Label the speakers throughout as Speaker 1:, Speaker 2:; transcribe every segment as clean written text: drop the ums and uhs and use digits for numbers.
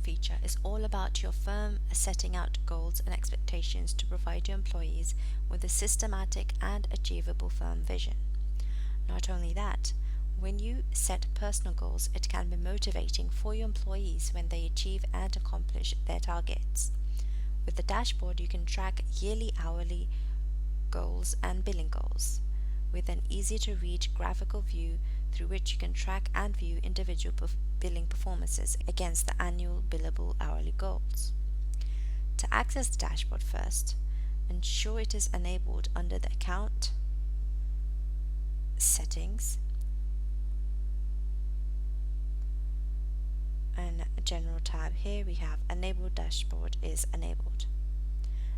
Speaker 1: dashboard feature is all about your firm setting out goals and expectations to provide your employees with a systematic and achievable firm vision. Not only that, when you set personal goals, it can be motivating for your employees when they achieve and accomplish their targets. With the dashboard, you can track yearly, hourly goals and billing goals with an easy-to-read graphical view through which you can track and view individual billing performances against the annual billable hourly goals. To access the dashboard first, ensure it is enabled under the Account, Settings, and General tab. Here we have Enable Dashboard is enabled.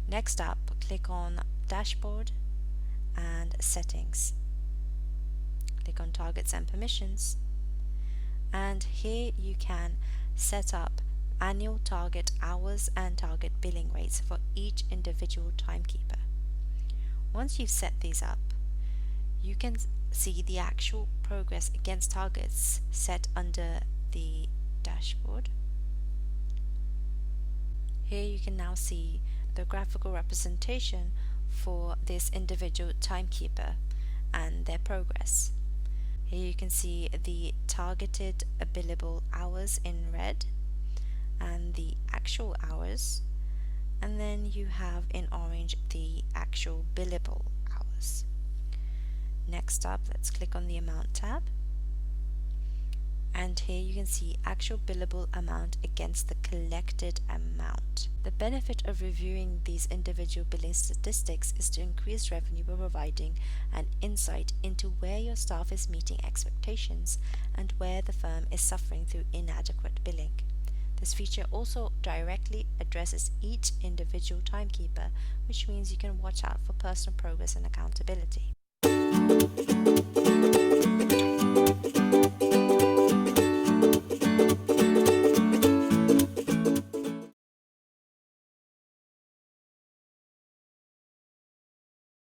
Speaker 1: Next up, click on Dashboard and Settings. Click on Targets and Permissions, and here you can set up annual target hours and target billing rates for each individual timekeeper. Once you've set these up, you can see the actual progress against targets set under the dashboard. Here you can now see the graphical representation for this individual timekeeper and their progress. Here you can see the targeted billable hours in red and the actual hours, and then you have in orange the actual billable hours. Next up, let's click on the Amount tab, and here you can see actual billable amount against the collected amount. The benefit of reviewing these individual billing statistics is to increase revenue by providing an insight into where your staff is meeting expectations and where the firm is suffering through inadequate billing. This feature also directly addresses each individual timekeeper, which means you can watch out for personal progress and accountability.